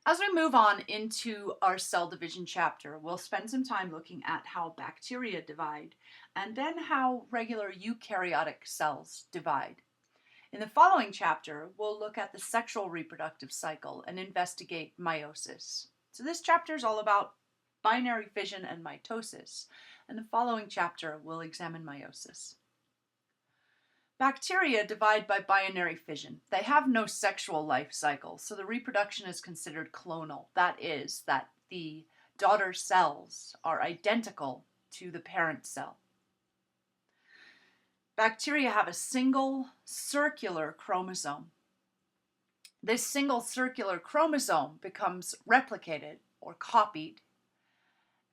As we move on into our cell division chapter, we'll spend some time looking at how bacteria divide and then how regular eukaryotic cells divide. In the following chapter, we'll look at the sexual reproductive cycle and investigate meiosis. So this chapter is all about binary fission and mitosis, and the following chapter will examine meiosis. Bacteria divide by binary fission. They have no sexual life cycle, so the reproduction is considered clonal. That is, that the daughter cells are identical to the parent cell. Bacteria have a single circular chromosome. This single circular chromosome becomes replicated or copied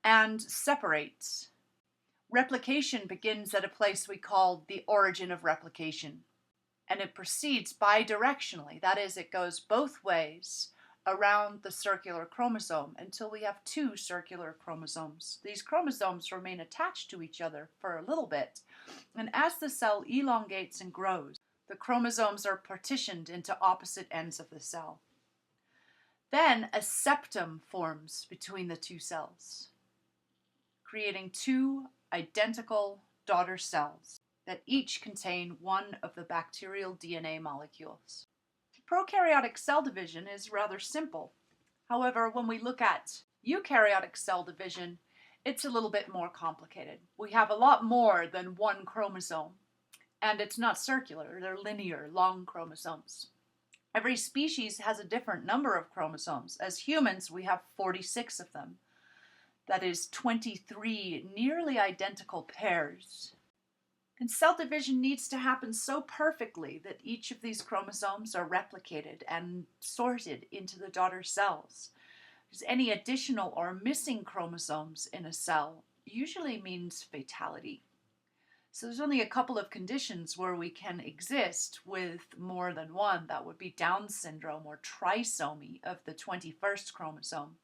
and separates. Replication begins at a place we call the origin of replication, and it proceeds bidirectionally. That is, it goes both ways around the circular chromosome until we have two circular chromosomes. These chromosomes remain attached to each other for a little bit, and as the cell elongates and grows, the chromosomes are partitioned into opposite ends of the cell. Then a septum forms between the two cells, creating two identical daughter cells that each contain one of the bacterial DNA molecules. Prokaryotic cell division is rather simple. However, when we look at eukaryotic cell division, it's a little bit more complicated. We have a lot more than one chromosome, and it's not circular, they're linear, long chromosomes. Every species has a different number of chromosomes. As humans, we have 46 of them. That is 23 nearly identical pairs. And cell division needs to happen so perfectly that each of these chromosomes are replicated and sorted into the daughter cells. Because any additional or missing chromosomes in a cell usually means fatality. So there's only a couple of conditions where we can exist with more than one. That would be Down syndrome or trisomy of the 21st chromosome.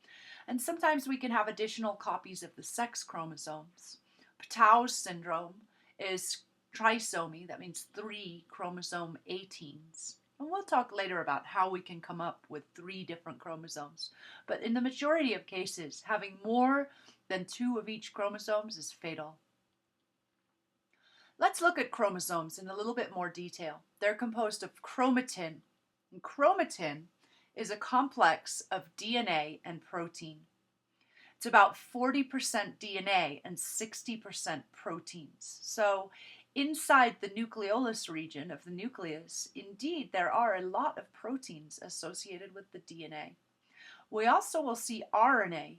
And sometimes we can have additional copies of the sex chromosomes. Patau's syndrome is trisomy, that means 3 chromosome 18s. And we'll talk later about how we can come up with 3 different chromosomes. But in the majority of cases, having more than 2 of each chromosomes is fatal. Let's look at chromosomes in a little bit more detail. They're composed of chromatin. And chromatin is a complex of DNA and protein. It's about 40% DNA and 60% proteins. So inside the nucleolus region of the nucleus, indeed, there are a lot of proteins associated with the DNA. We also will see RNA,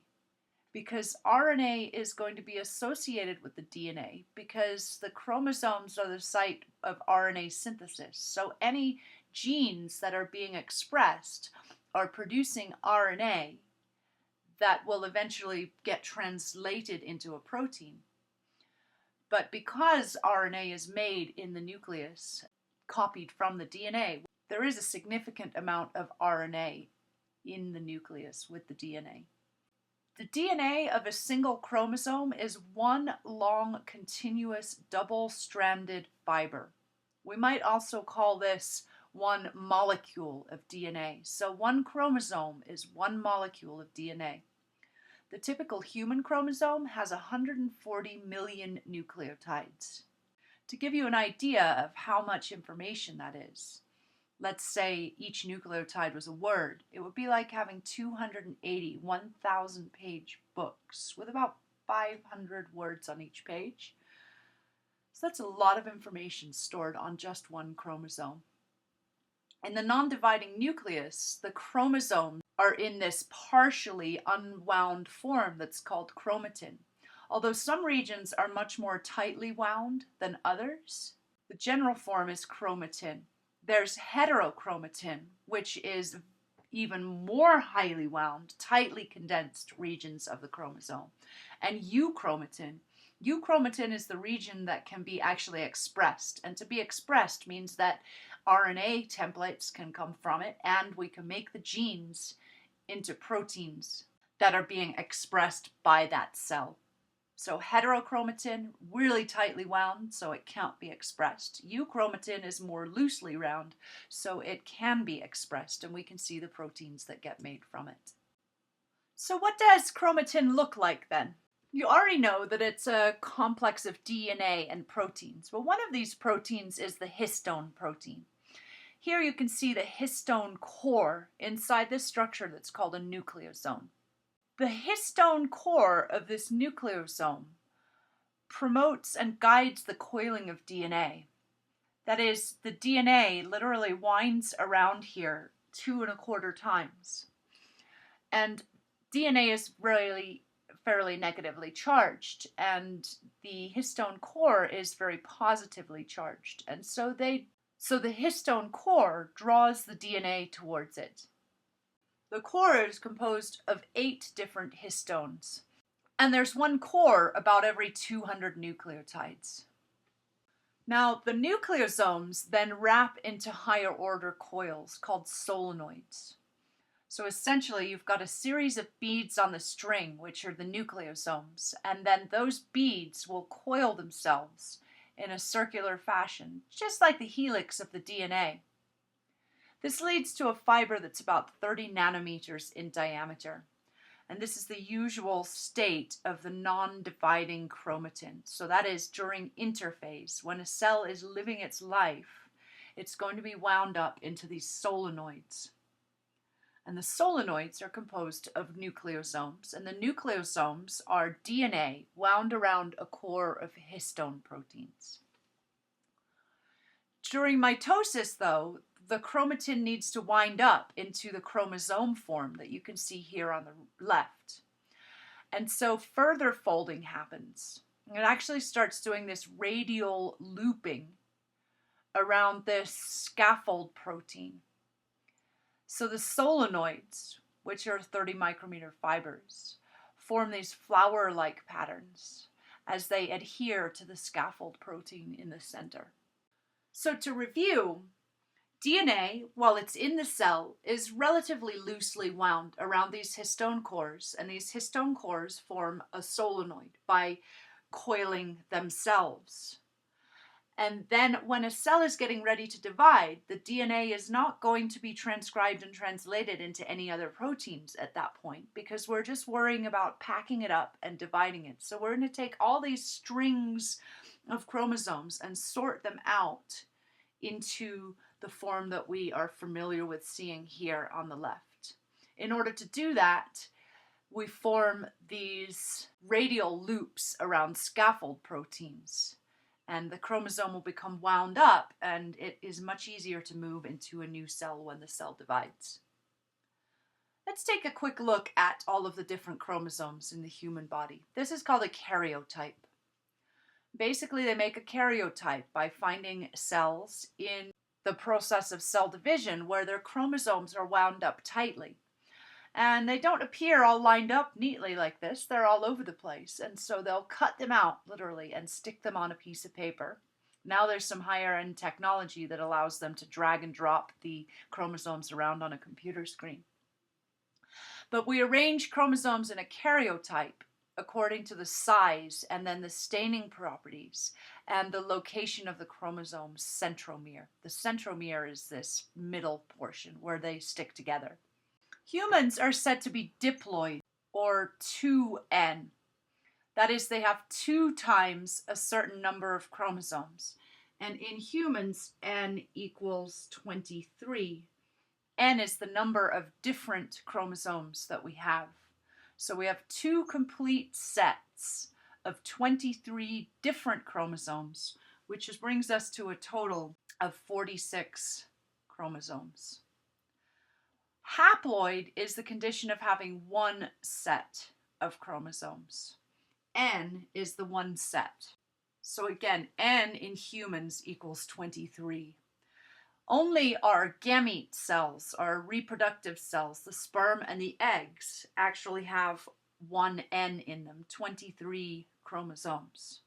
because RNA is going to be associated with the DNA because the chromosomes are the site of RNA synthesis. So any genes that are being expressed are producing RNA that will eventually get translated into a protein. But because RNA is made in the nucleus, copied from the DNA, there is a significant amount of RNA in the nucleus with the DNA. The DNA of a single chromosome is one long, continuous, double-stranded fiber. We might also call this one molecule of DNA. So one chromosome is one molecule of DNA. The typical human chromosome has 140 million nucleotides. To give you an idea of how much information that is, let's say each nucleotide was a word, it would be like having 280 1,000-page books with about 500 words on each page. So that's a lot of information stored on just one chromosome. In the non-dividing nucleus, the chromosomes are in this partially unwound form that's called chromatin. Although some regions are much more tightly wound than others, the general form is chromatin. There's heterochromatin, which is even more highly wound, tightly condensed regions of the chromosome. And euchromatin. Euchromatin is the region that can be actually expressed. And to be expressed means that RNA templates can come from it, and we can make the genes into proteins that are being expressed by that cell. So heterochromatin, really tightly wound, so it can't be expressed. Euchromatin is more loosely wound, so it can be expressed, and we can see the proteins that get made from it. So what does chromatin look like then? You already know that it's a complex of DNA and proteins. Well, one of these proteins is the histone protein. Here you can see the histone core inside this structure that's called a nucleosome. The histone core of this nucleosome promotes and guides the coiling of DNA. That is, the DNA literally winds around here 2¼ times. And DNA is really fairly negatively charged, and the histone core is very positively charged. And so the histone core draws the DNA towards it. The core is composed of 8 different histones, and there's one core about every 200 nucleotides. Now, the nucleosomes then wrap into higher order coils called solenoids. So essentially, you've got a series of beads on the string, which are the nucleosomes, and then those beads will coil themselves in a circular fashion, just like the helix of the DNA. This leads to a fiber that's about 30 nanometers in diameter. And this is the usual state of the non-dividing chromatin. So that is during interphase. When a cell is living its life, it's going to be wound up into these solenoids. And the solenoids are composed of nucleosomes. And the nucleosomes are DNA wound around a core of histone proteins. During mitosis, though, the chromatin needs to wind up into the chromosome form that you can see here on the left. And so further folding happens. It actually starts doing this radial looping around this scaffold protein. So the solenoids, which are 30 micrometer fibers, form these flower-like patterns as they adhere to the scaffold protein in the center. So to review, DNA, while it's in the cell, is relatively loosely wound around these histone cores, and these histone cores form a solenoid by coiling themselves. And then when a cell is getting ready to divide, the DNA is not going to be transcribed and translated into any other proteins at that point, because we're just worrying about packing it up and dividing it. So we're going to take all these strings of chromosomes and sort them out into the form that we are familiar with seeing here on the left. In order to do that, we form these radial loops around scaffold proteins, and the chromosome will become wound up, and it is much easier to move into a new cell when the cell divides. Let's take a quick look at all of the different chromosomes in the human body. This is called a karyotype. Basically, they make a karyotype by finding cells in the process of cell division where their chromosomes are wound up tightly. And they don't appear all lined up neatly like this. They're all over the place. And so they'll cut them out, literally, and stick them on a piece of paper. Now there's some higher end technology that allows them to drag and drop the chromosomes around on a computer screen. But we arrange chromosomes in a karyotype according to the size and then the staining properties and the location of the chromosome's centromere. The centromere is this middle portion where they stick together. Humans are said to be diploid, or 2N. That is, they have 2 times a certain number of chromosomes. And in humans, N equals 23. N is the number of different chromosomes that we have. So we have 2 complete sets of 23 different chromosomes, which brings us to a total of 46 chromosomes. Haploid is the condition of having 1 set of chromosomes. N is the 1 set. So again, N in humans equals 23. Only our gamete cells, our reproductive cells, the sperm and the eggs, actually have 1 N in them, 23 chromosomes.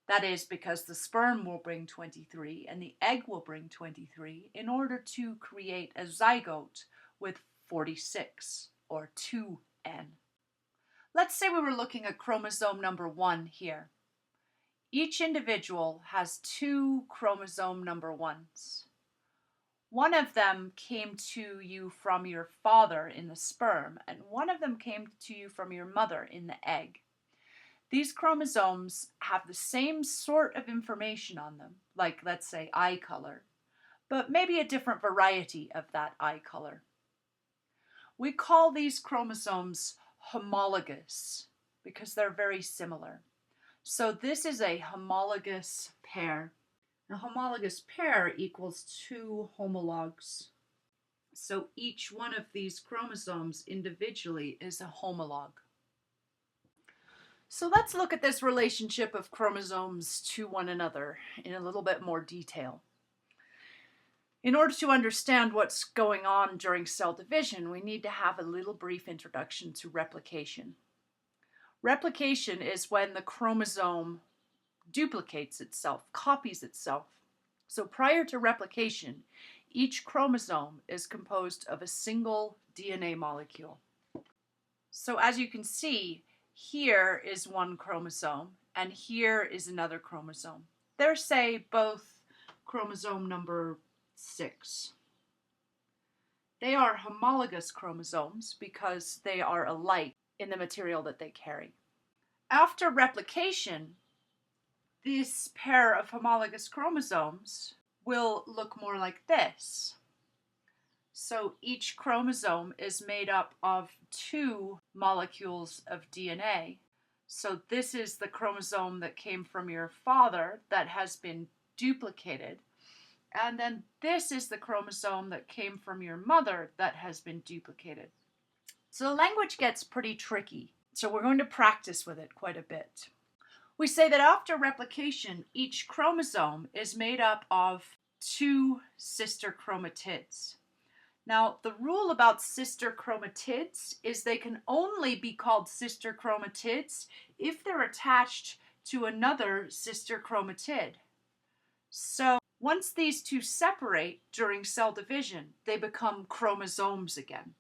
That is because the sperm will bring 23 and the egg will bring 23 in order to create a zygote with 46, or 2N. Let's say we were looking at chromosome number 1 here. Each individual has 2 chromosome number 1s. One of them came to you from your father in the sperm, and one of them came to you from your mother in the egg. These chromosomes have the same sort of information on them, like, let's say, eye color, but maybe a different variety of that eye color. We call these chromosomes homologous because they're very similar. So this is a homologous pair. A homologous pair equals two homologs. So each one of these chromosomes individually is a homolog. So let's look at this relationship of chromosomes to one another in a little bit more detail. In order to understand what's going on during cell division, we need to have a little brief introduction to replication. Replication is when the chromosome duplicates itself, copies itself. So prior to replication, each chromosome is composed of a single DNA molecule. So as you can see, here is one chromosome, and here is another chromosome. They're, say, both chromosome number 6. They are homologous chromosomes because they are alike in the material that they carry. After replication, this pair of homologous chromosomes will look more like this. So each chromosome is made up of 2 molecules of DNA. So this is the chromosome that came from your father that has been duplicated. And then this is the chromosome that came from your mother that has been duplicated. So the language gets pretty tricky. So we're going to practice with it quite a bit. We say that after replication, each chromosome is made up of 2 sister chromatids. Now, the rule about sister chromatids is they can only be called sister chromatids if they're attached to another sister chromatid. So once these two separate during cell division, they become chromosomes again.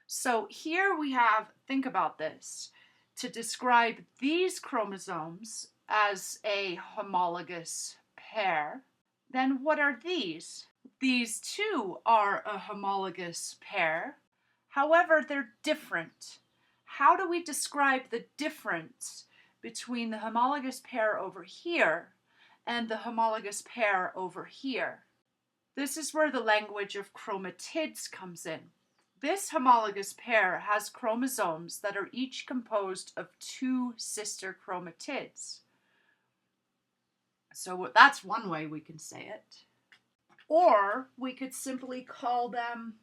So here we have, think about this, to describe these chromosomes as a homologous pair, then what are these? These two are a homologous pair. However, they're different. How do we describe the difference between the homologous pair over here and the homologous pair over here? This is where the language of chromatids comes in. This homologous pair has chromosomes that are each composed of 2 sister chromatids. So that's one way we can say it. Or we could simply call them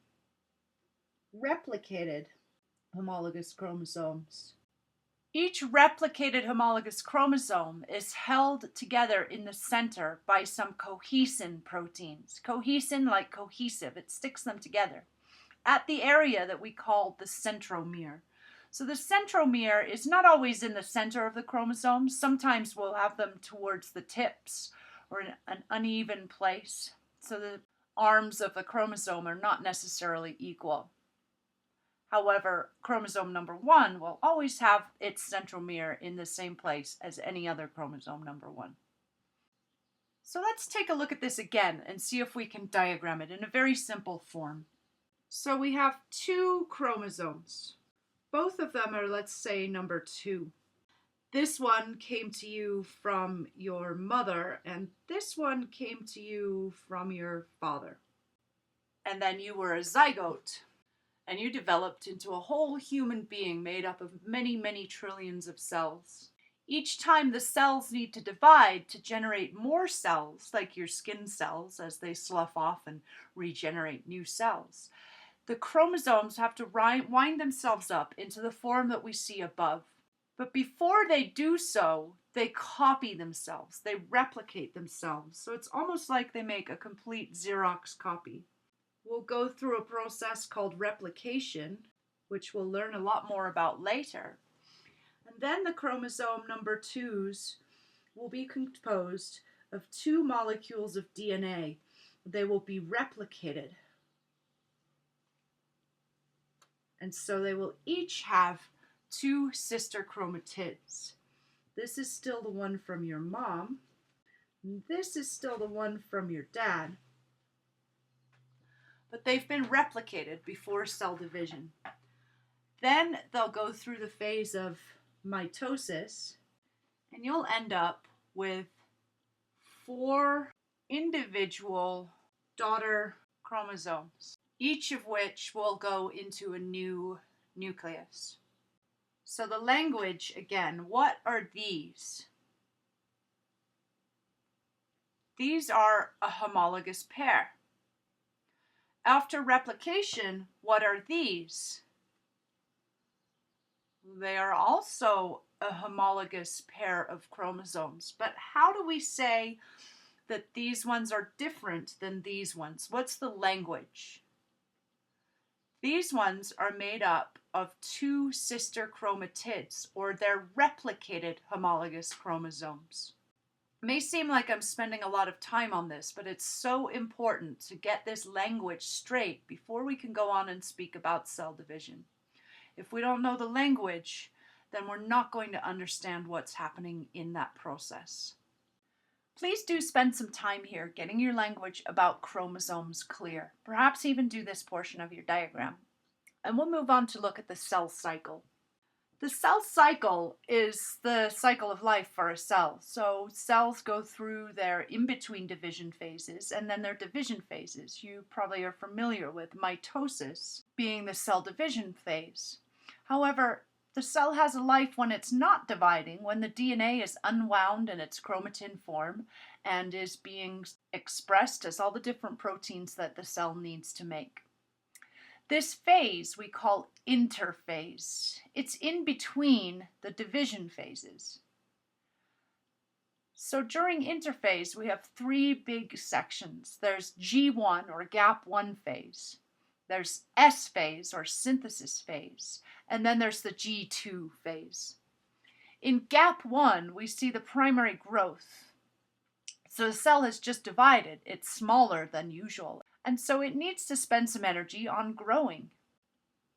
replicated homologous chromosomes. Each replicated homologous chromosome is held together in the center by some cohesin proteins. Cohesin, like cohesive, it sticks them together at the area that we call the centromere. So the centromere is not always in the center of the chromosome. Sometimes we'll have them towards the tips or in an uneven place. So the arms of the chromosome are not necessarily equal. However, chromosome number 1 will always have its centromere in the same place as any other chromosome number 1. So let's take a look at this again and see if we can diagram it in a very simple form. So we have 2 chromosomes. Both of them are, let's say, number 2. This one came to you from your mother, and this one came to you from your father. And then you were a zygote, and you developed into a whole human being made up of many, many trillions of cells. Each time the cells need to divide to generate more cells, like your skin cells as they slough off and regenerate new cells, the chromosomes have to wind themselves up into the form that we see above. But before they do so, they copy themselves, they replicate themselves. So it's almost like they make a complete Xerox copy. We'll go through a process called replication, which we'll learn a lot more about later. And then the chromosome number 2s will be composed of 2 molecules of DNA. They will be replicated. And so they will each have 2 sister chromatids. This is still the one from your mom. And this is still the one from your dad. but they've been replicated before cell division. Then they'll go through the phase of mitosis, and you'll end up with 4 individual daughter chromosomes, each of which will go into a new nucleus. So the language, again, what are these? These are a homologous pair. After replication, what are these? They are also a homologous pair of chromosomes. But how do we say that these ones are different than these ones? What's the language? These ones are made up of 2 sister chromatids, or they're replicated homologous chromosomes. It may seem like I'm spending a lot of time on this, but it's so important to get this language straight before we can go on and speak about cell division. If we don't know the language, then we're not going to understand what's happening in that process. Please do spend some time here getting your language about chromosomes clear. Perhaps even do this portion of your diagram. And we'll move on to look at the cell cycle. The cell cycle is the cycle of life for a cell. So cells go through their in-between division phases and then their division phases. You probably are familiar with mitosis being the cell division phase. However, the cell has a life when it's not dividing, when the DNA is unwound in its chromatin form and is being expressed as all the different proteins that the cell needs to make. This phase we call interphase. It's in between the division phases. So during interphase, we have 3 big sections. There's G1 or gap 1 phase. There's S phase or synthesis phase. And then there's the G2 phase. In gap 1, we see the primary growth. So the cell has just divided. It's smaller than usual. And so it needs to spend some energy on growing.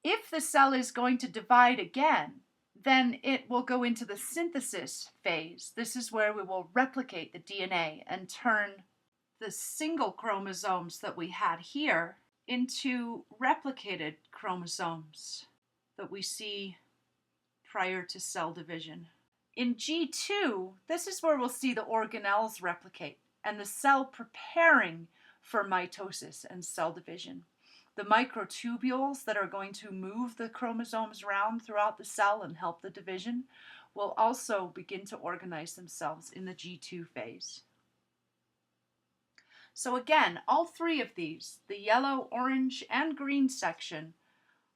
If the cell is going to divide again, then it will go into the synthesis phase. This is where we will replicate the DNA and turn the single chromosomes that we had here into replicated chromosomes that we see prior to cell division. In G2, this is where we'll see the organelles replicate and the cell preparing for mitosis and cell division. The microtubules that are going to move the chromosomes around throughout the cell and help the division will also begin to organize themselves in the G2 phase. So again, all 3 of these, the yellow, orange, and green section,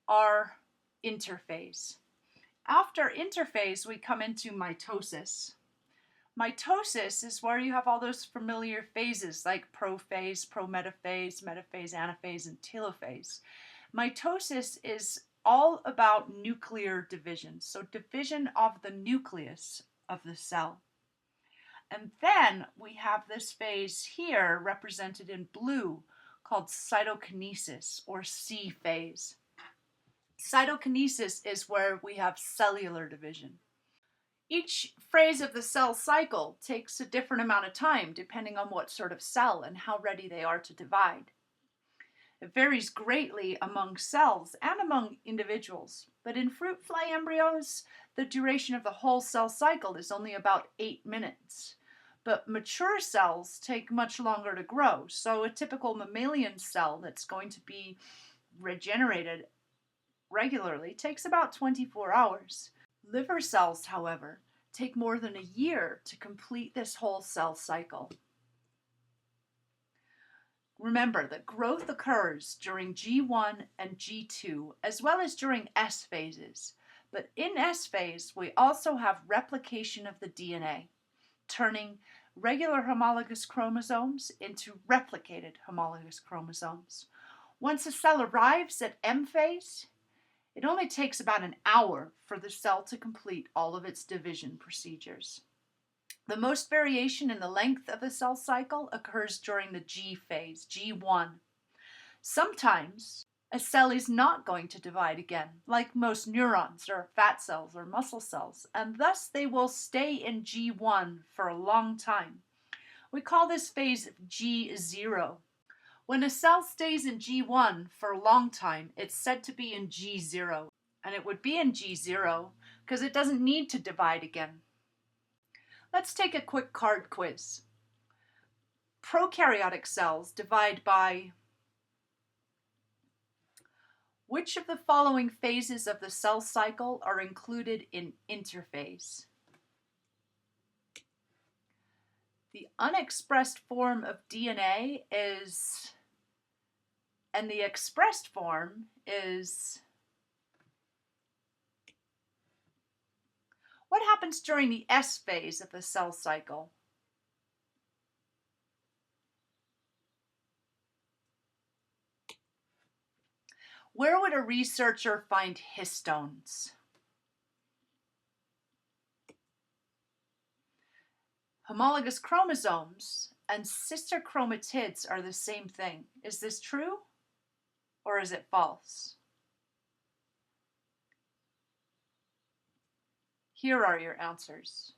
are interphase. After interphase, we come into mitosis. Mitosis is where you have all those familiar phases like prophase, prometaphase, metaphase, anaphase, and telophase. Mitosis is all about nuclear division, so division of the nucleus of the cell. And then we have this phase here represented in blue called cytokinesis or C phase. Cytokinesis is where we have cellular division. Each phase of the cell cycle takes a different amount of time depending on what sort of cell and how ready they are to divide. It varies greatly among cells and among individuals, but in fruit fly embryos, the duration of the whole cell cycle is only about 8 minutes. But mature cells take much longer to grow, so a typical mammalian cell that's going to be regenerated regularly takes about 24 hours. Liver cells, however, take more than a year to complete this whole cell cycle. Remember that growth occurs during G1 and G2, as well as during S phases. But in S phase, we also have replication of the DNA, turning regular homologous chromosomes into replicated homologous chromosomes. Once a cell arrives at M phase, it only takes about an hour for the cell to complete all of its division procedures. The most variation in the length of the cell cycle occurs during the G phase, G1. Sometimes a cell is not going to divide again, like most neurons or fat cells or muscle cells, and thus they will stay in G1 for a long time. We call this phase G0. When a cell stays in G1 for a long time, it's said to be in G0. And it would be in G0 because it doesn't need to divide again. Let's take a quick card quiz. Prokaryotic cells divide by which of the following phases of the cell cycle are included in interphase? The unexpressed form of DNA is, and the expressed form is, what happens during the S phase of the cell cycle? Where would a researcher find histones? Homologous chromosomes and sister chromatids are the same thing. Is this true or is it false? Here are your answers.